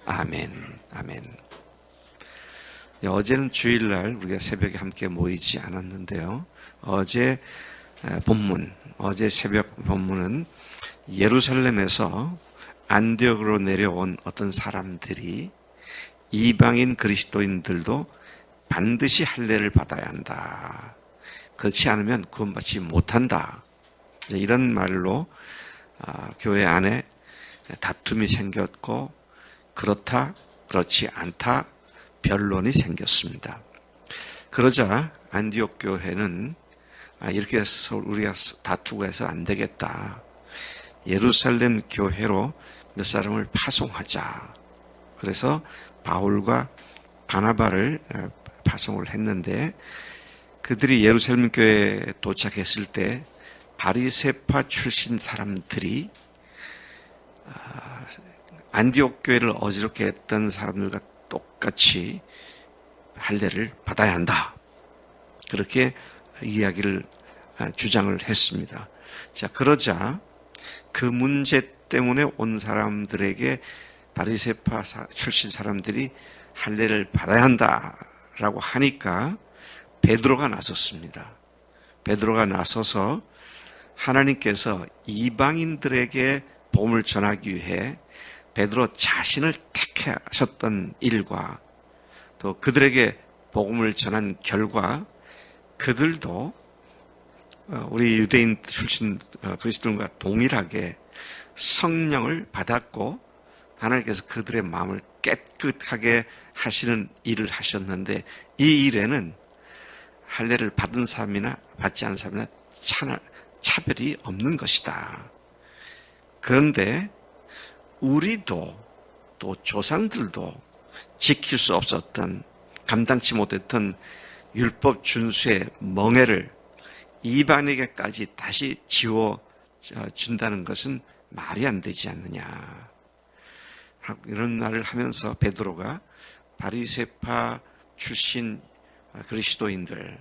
아멘. 아멘. 어제는 주일날 우리가 새벽에 함께 모이지 않았는데요. 어제 새벽 본문은 예루살렘에서 안디옥으로 내려온 어떤 사람들이 이방인 그리스도인들도 반드시 할례를 받아야 한다. 그렇지 않으면 구원받지 못한다. 이런 말로 교회 안에 다툼이 생겼고 그렇다, 그렇지 않다 변론이 생겼습니다. 그러자 안디옥 교회는 이렇게 해서 우리가 다투고 해서 안 되겠다. 예루살렘 교회로 몇 사람을 파송하자. 그래서 바울과 바나바를 파송을 했는데 그들이 예루살렘 교회에 도착했을 때 바리새파 출신 사람들이 안디옥 교회를 어지럽게 했던 사람들과 똑같이 할례를 받아야 한다. 그렇게 이야기를 주장을 했습니다. 자, 그러자 그 문제 때문에 온 사람들에게 바리새파 출신 사람들이 할례를 받아야 한다라고 하니까 베드로가 나섰습니다. 베드로가 나서서 하나님께서 이방인들에게 복음을 전하기 위해 베드로 자신을 택하셨던 일과 또 그들에게 복음을 전한 결과 그들도 우리 유대인 출신 그리스도인과 동일하게 성령을 받았고 하나님께서 그들의 마음을 깨끗하게 하시는 일을 하셨는데 이 일에는 할례를 받은 사람이나 받지 않은 사람이나 차별이 없는 것이다. 그런데 우리도 또 조상들도 지킬 수 없었던 감당치 못했던 율법 준수의 멍에를 이방인에게까지 다시 지워준다는 것은 말이 안 되지 않느냐. 이런 말을 하면서 베드로가 바리새파 출신 그리스도인들의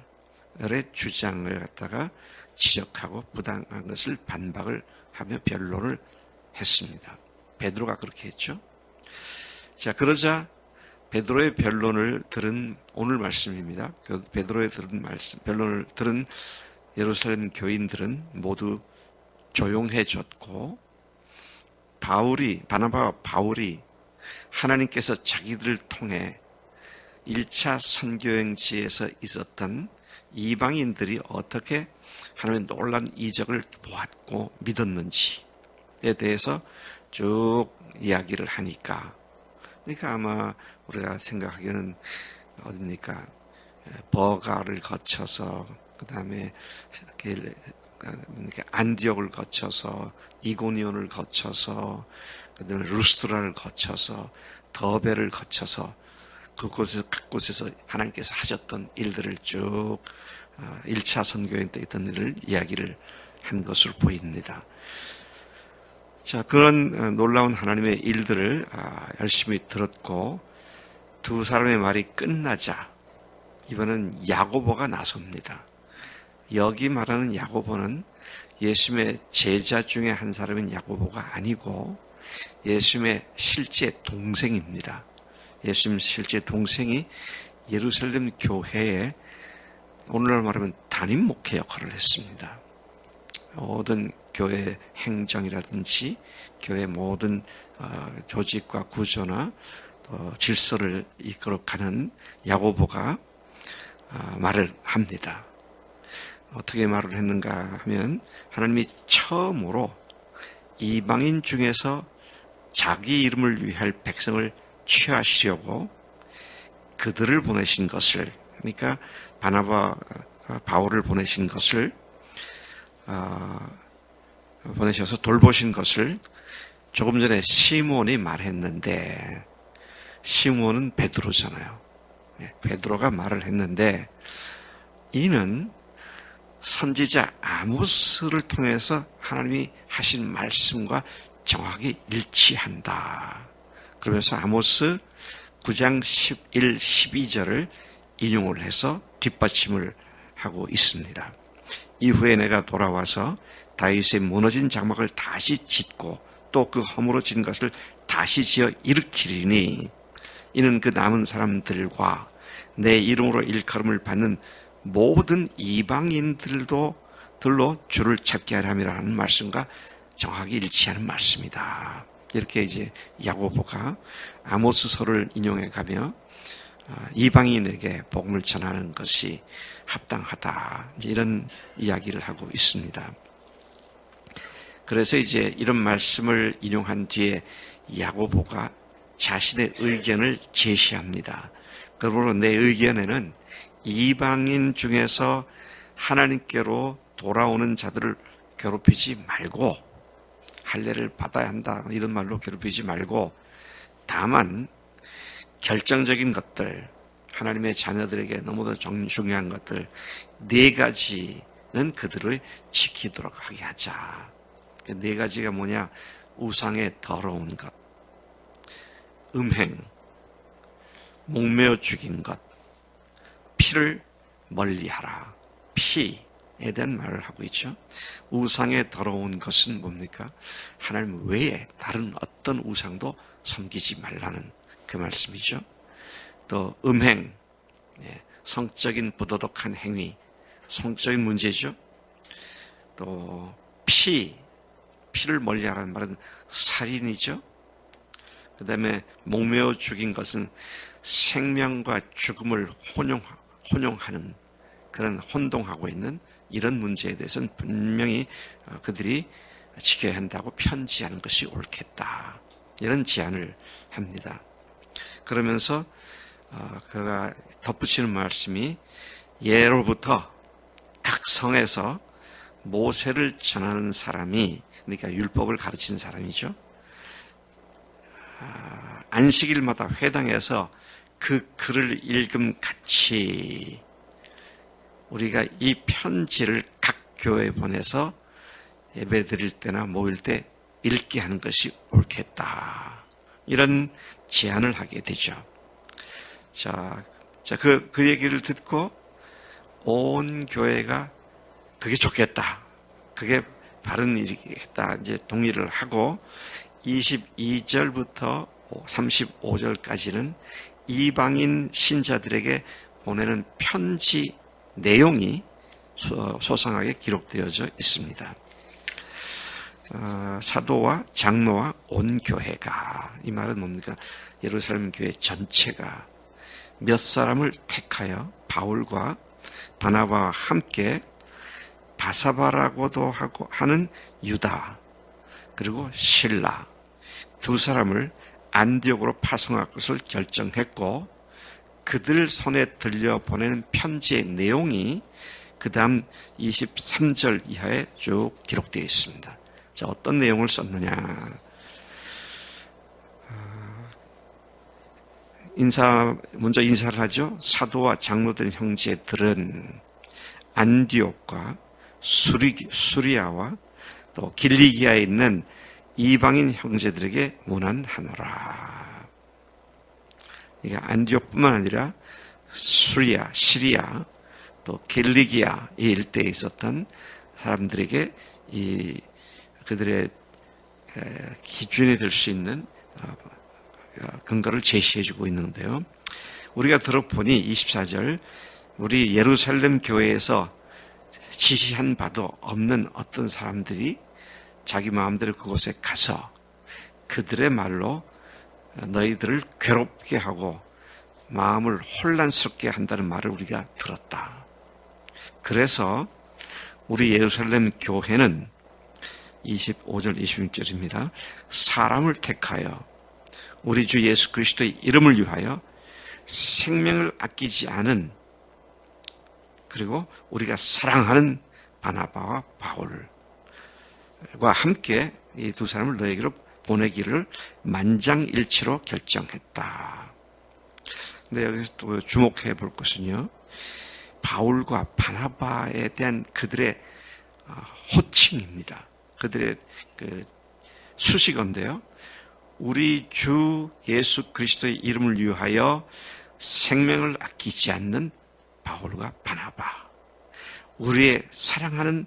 주장을 갖다가 지적하고 부당한 것을 반박을 하며 변론을 했습니다. 베드로가 그렇게 했죠. 자, 그러자 베드로의 변론을 들은 오늘 말씀입니다. 그 베드로의 변론을 들은 예루살렘 교인들은 모두 조용해졌고 바나바와 바울이 하나님께서 자기들을 통해 1차 선교행지에서 있었던 이방인들이 어떻게 하나님의 놀라운 이적을 보았고 믿었는지에 대해서 쭉 이야기를 하니까 그러니까 아마 우리가 생각하기에는 어딥니까? 버가를 거쳐서 그 다음에 안디옥을 거쳐서 이고니온을 거쳐서 그 다음에 루스트라를 거쳐서 더베를 거쳐서 그곳에서 하나님께서 하셨던 일들을 쭉 1차 선교행 때 있던 일을 이야기를 한 것으로 보입니다. 자, 그런 놀라운 하나님의 일들을 열심히 들었고 두 사람의 말이 끝나자 이번엔 야고보가 나섭니다. 여기 말하는 야고보는 예수님의 제자 중에 한 사람인 야고보가 아니고 예수님의 실제 동생입니다. 예수님 실제 동생이 예루살렘 교회에 오늘날 말하면 담임 목회 역할을 했습니다. 모든 교회 행정이라든지 교회 모든 조직과 구조나 질서를 이끌어가는 야고보가 말을 합니다. 어떻게 말을 했는가 하면 하나님이 처음으로 이방인 중에서 자기 이름을 위할 백성을 취하시려고 그들을 보내신 것을 그러니까 바나바 바울을 보내신 것을 보내셔서 돌보신 것을 조금 전에 시몬이 말했는데 시몬은 베드로잖아요. 베드로가 말을 했는데 이는 선지자 아모스를 통해서 하나님이 하신 말씀과 정확히 일치한다. 그러면서 아모스 9장 11, 12절을 인용을 해서 뒷받침을 하고 있습니다. 이후에 내가 돌아와서 다윗의 무너진 장막을 다시 짓고 또 그 허물어진 것을 다시 지어 일으키리니 이는 그 남은 사람들과 내 이름으로 일컬음을 받는 모든 이방인들로 주를 찾게 하려 함이라는 말씀과 정확히 일치하는 말씀이다. 이렇게 이제 야고보가 아모스서를 인용해 가며 이방인에게 복음을 전하는 것이 합당하다. 이제 이런 이야기를 하고 있습니다. 그래서 이제 이런 말씀을 인용한 뒤에 야고보가 자신의 의견을 제시합니다. 그러므로 내 의견에는 이방인 중에서 하나님께로 돌아오는 자들을 괴롭히지 말고, 할례를 받아야 한다 이런 말로 괴롭히지 말고, 다만 결정적인 것들, 하나님의 자녀들에게 너무도 중요한 것들 4가지는 그들을 지키도록 하게 하자. 그 4가지가 뭐냐? 우상의 더러운 것, 음행, 목매어 죽인 것, 피를 멀리하라. 피에 대한 말을 하고 있죠. 우상의 더러운 것은 뭡니까? 하나님 외에 다른 어떤 우상도 섬기지 말라는 그 말씀이죠. 또 음행, 성적인 부도덕한 행위, 성적인 문제죠. 또 피를 멀리하라는 말은 살인이죠. 그 다음에 목매어 죽인 것은 생명과 죽음을 혼용하는, 그런 혼동하고 있는 이런 문제에 대해서는 분명히 그들이 지켜야 한다고 편지하는 것이 옳겠다. 이런 제안을 합니다. 그러면서 그가 덧붙이는 말씀이, 예로부터 각 성에서 모세를 전하는 사람이, 그러니까 율법을 가르치는 사람이죠. 안식일마다 회당에서 그 글을 읽음같이 우리가 이 편지를 각 교회에 보내서 예배 드릴 때나 모일 때 읽게 하는 것이 옳겠다. 이런 제안을 하게 되죠. 그 얘기를 듣고 온 교회가 그게 좋겠다. 그게 바른 일이겠다. 이제 동의를 하고 22절부터 35절까지는 이방인 신자들에게 보내는 편지 내용이 소상하게 기록되어져 있습니다. 사도와 장로와 온 교회가, 이 말은 뭡니까? 예루살렘 교회 전체가 몇 사람을 택하여 바울과 바나바와 함께 바사바라고도 하는 유다, 그리고 실라 2사람을 안디옥으로 파송할 것을 결정했고, 그들 손에 들려보내는 편지의 내용이 그 다음 23절 이하에 쭉 기록되어 있습니다. 자, 어떤 내용을 썼느냐? 먼저 인사를 하죠. 사도와 장로된 형제들은 안디옥과 수리아와 또 길리기아에 있는 이방인 형제들에게 문안하노라. 이게 안디옥뿐만 아니라 수리아, 시리아, 또 길리기아 이 일대에 있었던 사람들에게 그들의 기준이 될 수 있는 근거를 제시해주고 있는데요. 우리가 들어보니 24절, 우리 예루살렘 교회에서 지시한 바도 없는 어떤 사람들이 자기 마음대로 그곳에 가서 그들의 말로 너희들을 괴롭게 하고 마음을 혼란스럽게 한다는 말을 우리가 들었다. 그래서 우리 예루살렘 교회는 25절 26절입니다. 사람을 택하여 우리 주 예수 그리스도의 이름을 위하여 생명을 아끼지 않은, 그리고 우리가 사랑하는 바나바와 바울과 함께 이 2사람을 너에게로 보내기를 만장일치로 결정했다. 근데 여기서 또 주목해 볼 것은요, 바울과 바나바에 대한 그들의 호칭입니다. 그들의 수식어인데요. 우리 주 예수 그리스도의 이름을 위하여 생명을 아끼지 않는 바울과 바나바, 우리의 사랑하는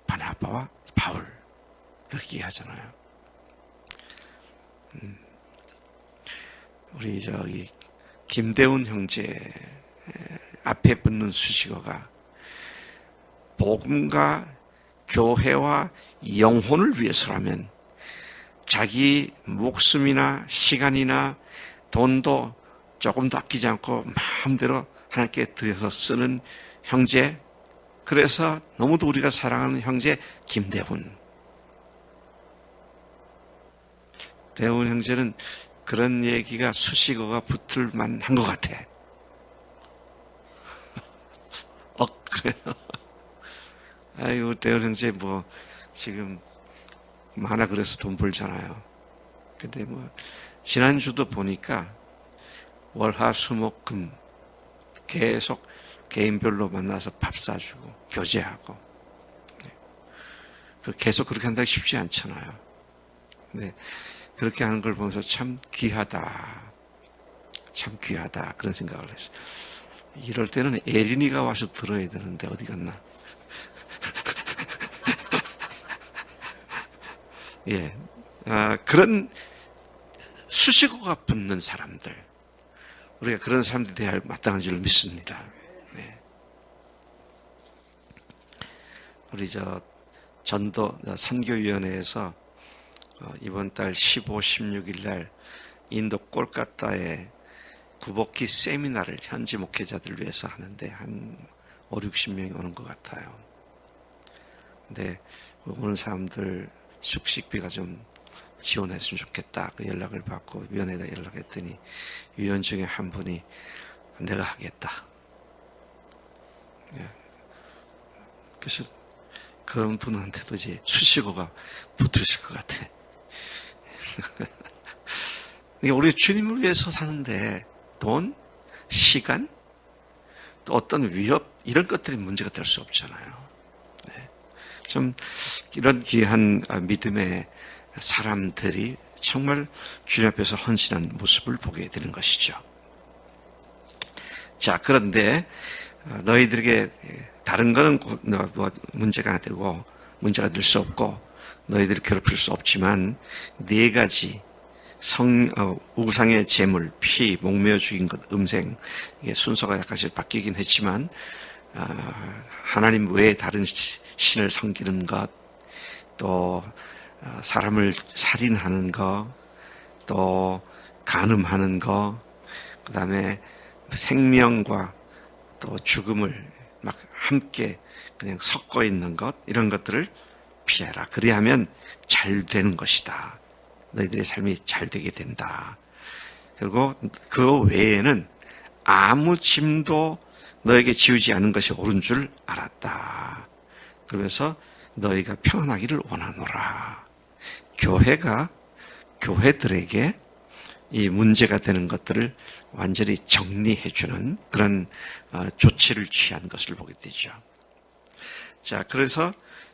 바나바와 바울, 그렇게 하잖아요. 우리 김대훈 형제 앞에 붙는 수식어가 복음과 교회와 영혼을 위해서라면 자기 목숨이나 시간이나 돈도 조금도 아끼지 않고 마음대로 하나님께 드려서 쓰는 형제, 그래서 너무도 우리가 사랑하는 형제 김대훈. 대훈 형제는 그런 얘기가 수식어가 붙을 만한 것 같아. 그래요. 아이고, 대훈 형제 지금 만화 그래서 돈 벌잖아요. 근데 지난주도 보니까 월화수목금 계속 개인별로 만나서 밥 사주고 교제하고 계속 그렇게 한다기 쉽지 않잖아요. 근데 그렇게 하는 걸 보면서 참 귀하다 그런 생각을 했어요. 이럴 때는 에린이가 와서 들어야 되는데 어디 갔나? 예, 그런 수식어가 붙는 사람들, 우리가 그런 사람들이 대할 마땅한 줄 믿습니다. 네. 우리 전도 선교위원회에서 이번 달 15, 16일 날 인도 꼴까따에 구복기 세미나를 현지 목회자들을 위해서 하는데 한 5, 60명이 오는 것 같아요. 근데 오는 사람들 숙식비가 좀 지원했으면 좋겠다. 그 연락을 받고 위원회에다 연락했더니 위원 중에 한 분이 내가 하겠다. 그래서 그런 분한테도 이제 수식어가 붙으실 것 같아. 우리 주님을 위해서 사는데 돈, 시간, 또 어떤 위협 이런 것들이 문제가 될 수 없잖아요. 네. 좀 이런 귀한 믿음의 사람들이 정말 주님 앞에서 헌신한 모습을 보게 되는 것이죠. 자, 그런데 너희들에게 다른 거는 문제가 되고 문제가 될 수 없고 너희들을 괴롭힐 수 없지만 네 가지 우상의 제물, 피, 목매어 죽인 것, 음생, 이게 순서가 약간씩 바뀌긴 했지만 하나님 외에 다른 신을 섬기는 것, 또 사람을 살인하는 것, 또 간음하는 것, 그 다음에 생명과 또 죽음을 막 함께 그냥 섞어 있는 것, 이런 것들을 피해라. 그리하면 잘 되는 것이다. 너희들의 삶이 잘 되게 된다. 그리고 그 외에는 아무 짐도 너에게 지우지 않은 것이 옳은 줄 알았다. 그러면서 너희가 평안하기를 원하노라. 교회가 교회들에게 이 문제가 되는 것들을 완전히 정리해주는 그런 조치를 취한 것을 보게 되죠. 자, 그래서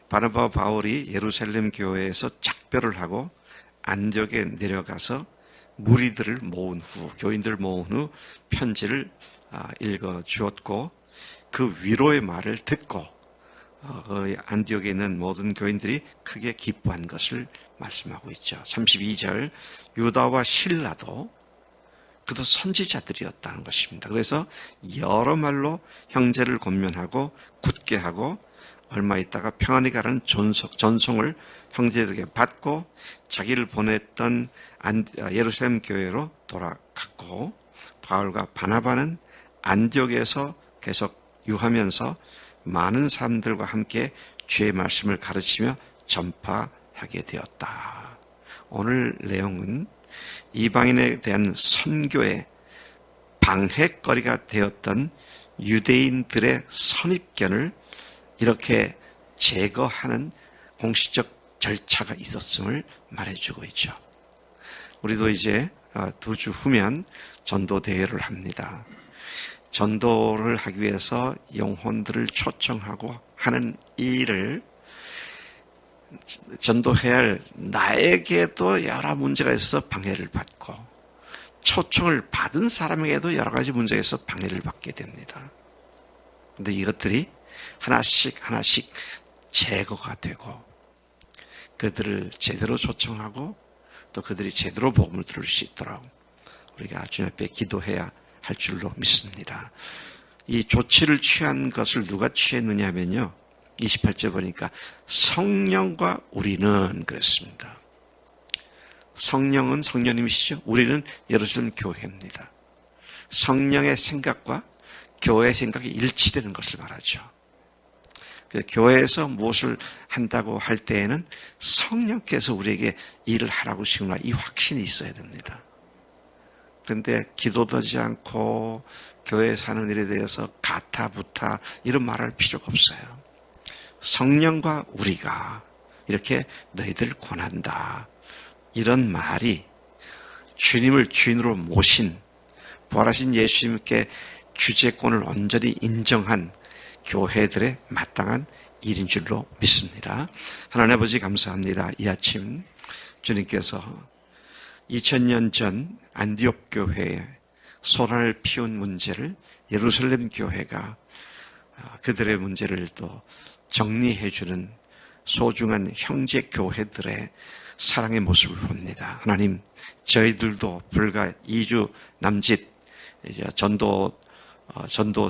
바나바와 바울이 예루살렘 교회에서 작별을 하고 안디옥에 내려가서 무리들을 모은 후, 교인들을 모은 후 편지를 읽어 주었고 그 위로의 말을 듣고 안디옥에 있는 모든 교인들이 크게 기뻐한 것을 말씀하고 있죠. 32절, 유다와 실라도 그도 선지자들이었다는 것입니다. 그래서 여러 말로 형제를 권면하고 굳게 하고 얼마 있다가 평안히 가라는 전송을 형제들에게 받고 자기를 보냈던 예루살렘 교회로 돌아갔고 바울과 바나바는 안디옥에서 계속 유하면서 많은 사람들과 함께 주의 말씀을 가르치며 전파하게 되었다. 오늘 내용은 이방인에 대한 선교의 방해거리가 되었던 유대인들의 선입견을 이렇게 제거하는 공식적 절차가 있었음을 말해주고 있죠. 우리도 이제 2주 후면 전도대회를 합니다. 전도를 하기 위해서 영혼들을 초청하고 하는 일을 전도해야 할 나에게도 여러 문제가 있어서 방해를 받고 초청을 받은 사람에게도 여러 가지 문제가 있어서 방해를 받게 됩니다. 그런데 이것들이 하나씩 제거가 되고 그들을 제대로 초청하고 또 그들이 제대로 복음을 들을 수 있도록 우리가 주님 앞에 기도해야 할 줄로 믿습니다. 이 조치를 취한 것을 누가 취했느냐 하면요, 28절 보니까 성령과 우리는 그랬습니다. 성령은 성령님이시죠. 우리는 예루살렘 교회입니다. 성령의 생각과 교회의 생각이 일치되는 것을 말하죠. 교회에서 무엇을 한다고 할 때에는 성령께서 우리에게 일을 하라고 시구나, 이 확신이 있어야 됩니다. 그런데 기도도 하지 않고 교회에 사는 일에 대해서 가타부타 이런 말할 필요가 없어요. 성령과 우리가 이렇게 너희들을 권한다, 이런 말이 주님을 주인으로 모신 부활하신 예수님께 주재권을 온전히 인정한 교회들의 마땅한 일인 줄로 믿습니다. 하나님 아버지 감사합니다. 이 아침 주님께서 2000년 전 안디옥 교회에 소란을 피운 문제를 예루살렘 교회가 그들의 문제를 또 정리해주는 소중한 형제 교회들의 사랑의 모습을 봅니다. 하나님, 저희들도 불과 2주 남짓 이제 전도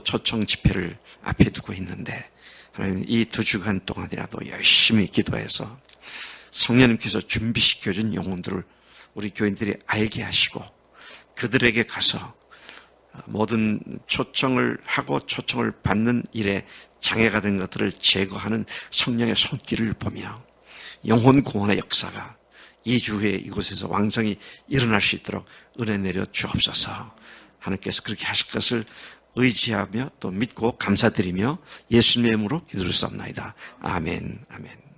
초청 집회를 앞에 두고 있는데, 하나님 이 2주간 동안이라도 열심히 기도해서 성령님께서 준비시켜준 영혼들을 우리 교인들이 알게 하시고, 그들에게 가서 모든 초청을 하고 초청을 받는 일에 장애가 된 것들을 제거하는 성령의 손길을 보며 영혼 구원의 역사가 이 주에 이곳에서 왕성히 일어날 수 있도록 은혜 내려 주옵소서. 하나님께서 그렇게 하실 것을 의지하며 또 믿고 감사드리며 예수님의 이름으로 기도를 쌉나이다. 아멘. 아멘.